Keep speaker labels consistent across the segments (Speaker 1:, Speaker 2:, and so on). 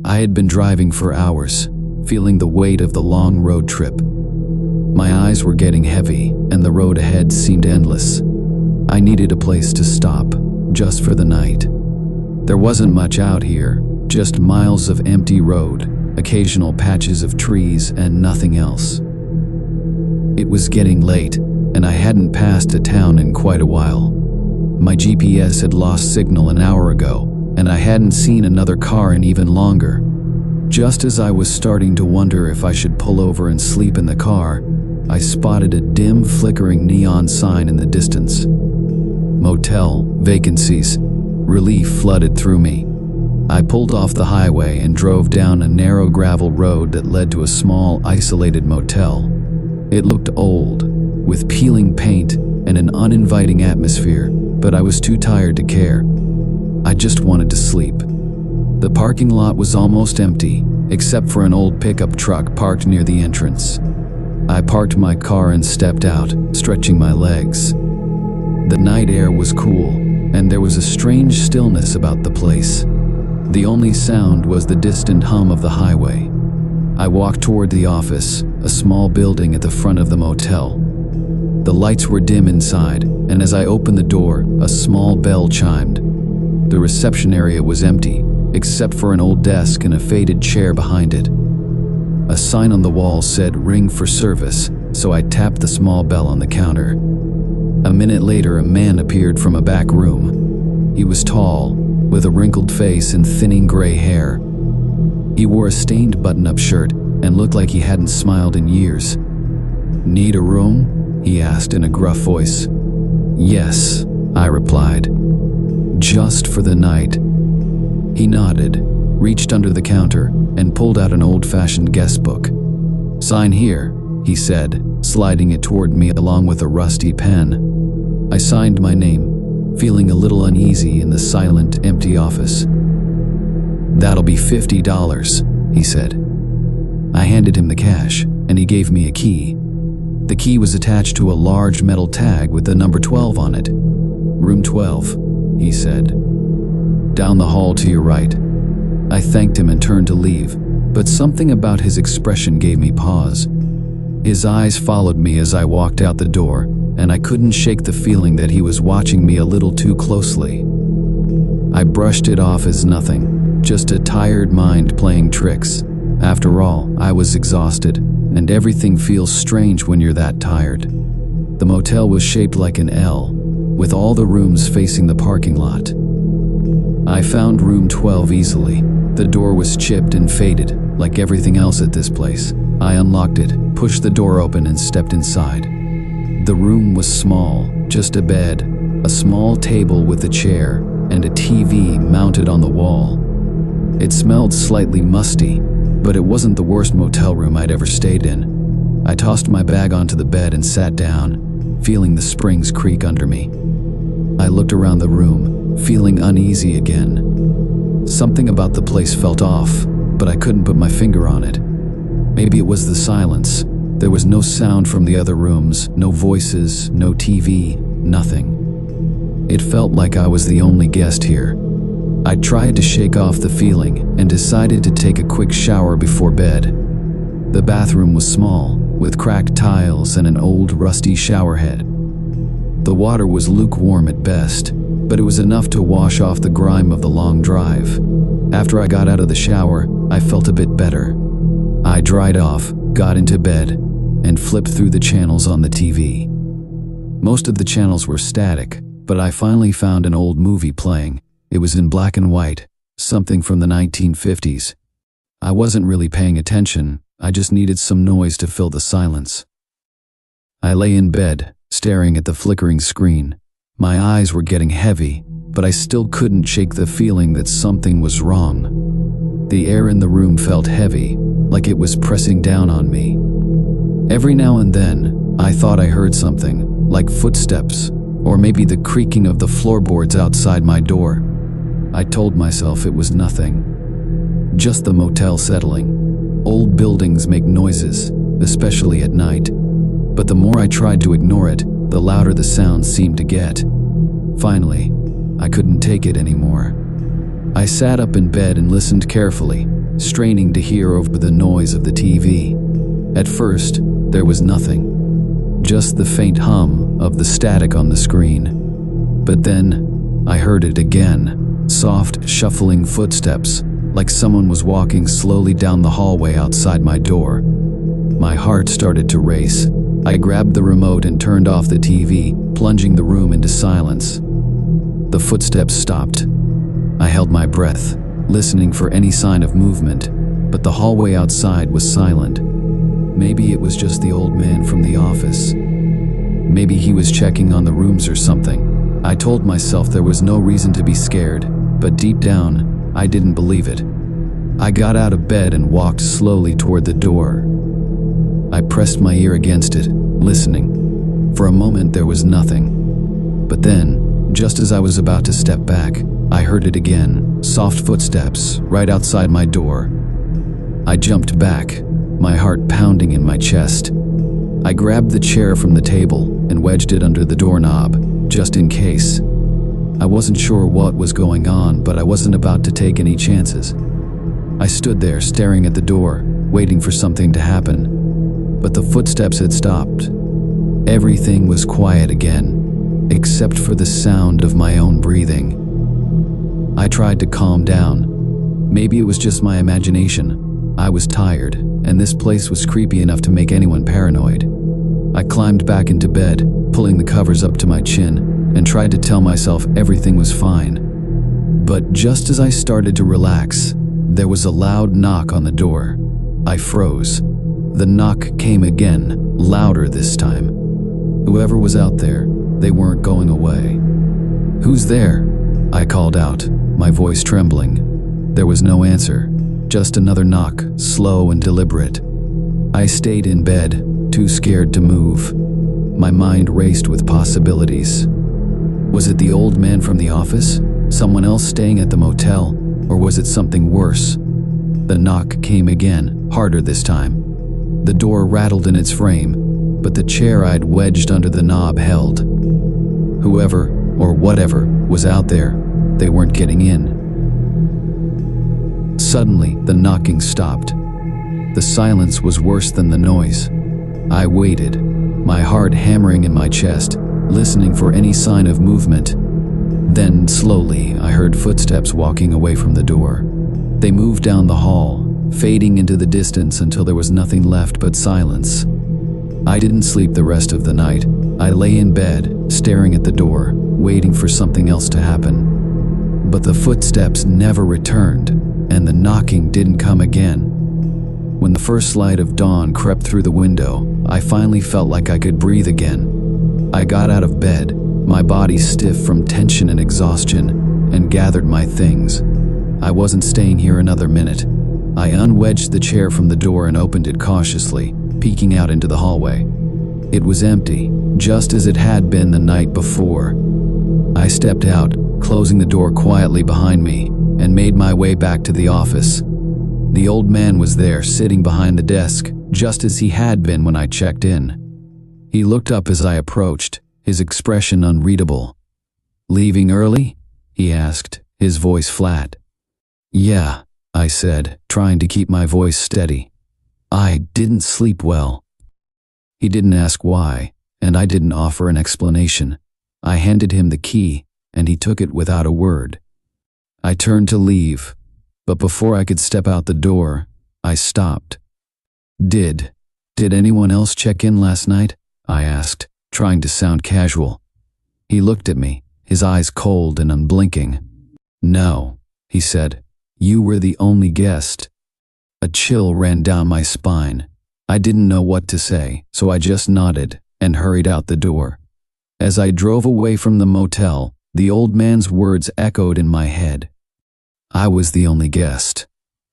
Speaker 1: I had been driving for hours, feeling the weight of the long road trip. My eyes were getting heavy, and the road ahead seemed endless. I needed a place to stop, just for the night. There wasn't much out here, just miles of empty road, occasional patches of trees, and nothing else. It was getting late, and I hadn't passed a town in quite a while. My GPS had lost signal an hour ago, and I hadn't seen another car in even longer. Just as I was starting to wonder if I should pull over and sleep in the car, I spotted a dim, flickering neon sign in the distance. Motel, vacancies. Relief flooded through me. I pulled off the highway and drove down a narrow gravel road that led to a small, isolated motel. It looked old, with peeling paint and an uninviting atmosphere, but I was too tired to care. I just wanted to sleep. The parking lot was almost empty, except for an old pickup truck parked near the entrance. I parked my car and stepped out, stretching my legs. The night air was cool, and there was a strange stillness about the place. The only sound was the distant hum of the highway. I walked toward the office, a small building at the front of the motel. The lights were dim inside, and as I opened the door, a small bell chimed. The reception area was empty, except for an old desk and a faded chair behind it. A sign on the wall said "Ring for service," so I tapped the small bell on the counter. A minute later, a man appeared from a back room. He was tall, with a wrinkled face and thinning gray hair. He wore a stained button-up shirt and looked like he hadn't smiled in years. "Need a room?" he asked in a gruff voice. "Yes," I replied. "Just for the night." He nodded, reached under the counter, and pulled out an old-fashioned guest book. "Sign here," he said, sliding it toward me along with a rusty pen. I signed my name, feeling a little uneasy in the silent, empty office. "That'll be $50, he said. I handed him the cash, and he gave me a key. The key was attached to a large metal tag with the number 12 on it. "Room 12, he said. "Down the hall to your right." I thanked him and turned to leave, but something about his expression gave me pause. His eyes followed me as I walked out the door, and I couldn't shake the feeling that he was watching me a little too closely. I brushed it off as nothing, just a tired mind playing tricks. After all, I was exhausted, and everything feels strange when you're that tired. The motel was shaped like an L, with all the rooms facing the parking lot. I found room 12 easily. The door was chipped and faded, like everything else at this place. I unlocked it, pushed the door open, and stepped inside. The room was small, just a bed, a small table with a chair, and a TV mounted on the wall. It smelled slightly musty, but it wasn't the worst motel room I'd ever stayed in. I tossed my bag onto the bed and sat down, feeling the springs creak under me. I looked around the room, feeling uneasy again. Something about the place felt off, but I couldn't put my finger on it. Maybe it was the silence. There was no sound from the other rooms, no voices, no TV, nothing. It felt like I was the only guest here. I tried to shake off the feeling and decided to take a quick shower before bed. The bathroom was small, with cracked tiles and an old rusty shower head. The water was lukewarm at best, but it was enough to wash off the grime of the long drive. After I got out of the shower, I felt a bit better. I dried off, got into bed, and flipped through the channels on the TV. Most of the channels were static, but I finally found an old movie playing. It was in black and white, something from the 1950s. I wasn't really paying attention, I just needed some noise to fill the silence. I lay in bed, staring at the flickering screen. My eyes were getting heavy, but I still couldn't shake the feeling that something was wrong. The air in the room felt heavy, like it was pressing down on me. Every now and then, I thought I heard something, like footsteps, or maybe the creaking of the floorboards outside my door. I told myself it was nothing. Just the motel settling. Old buildings make noises, especially at night. But the more I tried to ignore it, the louder the sounds seemed to get. Finally, I couldn't take it anymore. I sat up in bed and listened carefully, straining to hear over the noise of the TV. At first, there was nothing, just the faint hum of the static on the screen. But then, I heard it again, soft, shuffling footsteps, like someone was walking slowly down the hallway outside my door. My heart started to race. I grabbed the remote and turned off the TV, plunging the room into silence. The footsteps stopped. I held my breath, listening for any sign of movement, but the hallway outside was silent. Maybe it was just the old man from the office. Maybe he was checking on the rooms or something. I told myself there was no reason to be scared, but deep down, I didn't believe it. I got out of bed and walked slowly toward the door. I pressed my ear against it, listening. For a moment there was nothing. But then, just as I was about to step back, I heard it again, soft footsteps right outside my door. I jumped back, my heart pounding in my chest. I grabbed the chair from the table and wedged it under the doorknob, just in case. I wasn't sure what was going on, but I wasn't about to take any chances. I stood there staring at the door, waiting for something to happen. But the footsteps had stopped. Everything was quiet again, except for the sound of my own breathing. I tried to calm down. Maybe it was just my imagination. I was tired, and this place was creepy enough to make anyone paranoid. I climbed back into bed, pulling the covers up to my chin, and tried to tell myself everything was fine. But just as I started to relax, there was a loud knock on the door. I froze. The knock came again, louder this time. Whoever was out there, they weren't going away. "Who's there?" I called out, my voice trembling. There was no answer, just another knock, slow and deliberate. I stayed in bed, too scared to move. My mind raced with possibilities. Was it the old man from the office? Someone else staying at the motel? Or was it something worse? The knock came again, harder this time. The door rattled in its frame, but the chair I'd wedged under the knob held. Whoever, or whatever, was out there, they weren't getting in. Suddenly, the knocking stopped. The silence was worse than the noise. I waited, my heart hammering in my chest, listening for any sign of movement. Then, slowly, I heard footsteps walking away from the door. They moved down the hall, fading into the distance until there was nothing left but silence. I didn't sleep the rest of the night. I lay in bed, staring at the door, waiting for something else to happen. But the footsteps never returned, and the knocking didn't come again. When the first light of dawn crept through the window, I finally felt like I could breathe again. I got out of bed, my body stiff from tension and exhaustion, and gathered my things. I wasn't staying here another minute. I unwedged the chair from the door and opened it cautiously, peeking out into the hallway. It was empty, just as it had been the night before. I stepped out, closing the door quietly behind me, and made my way back to the office. The old man was there, sitting behind the desk, just as he had been when I checked in. He looked up as I approached, his expression unreadable. "Leaving early?" he asked, his voice flat. "Yeah," I said, trying to keep my voice steady. "I didn't sleep well." He didn't ask why, and I didn't offer an explanation. I handed him the key, and he took it without a word. I turned to leave, but before I could step out the door, I stopped. Did anyone else check in last night?" I asked, trying to sound casual. He looked at me, his eyes cold and unblinking. "No," he said. "You were the only guest." A chill ran down my spine. I didn't know what to say, so I just nodded and hurried out the door. As I drove away from the motel, the old man's words echoed in my head. I was the only guest.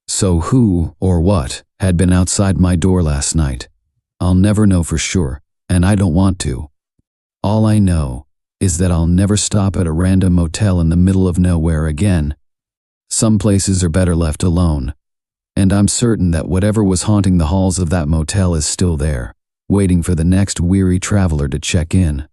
Speaker 1: So who or what had been outside my door last night? I'll never know for sure, and I don't want to. All I know is that I'll never stop at a random motel in the middle of nowhere again. Some places are better left alone, and I'm certain that whatever was haunting the halls of that motel is still there, waiting for the next weary traveler to check in.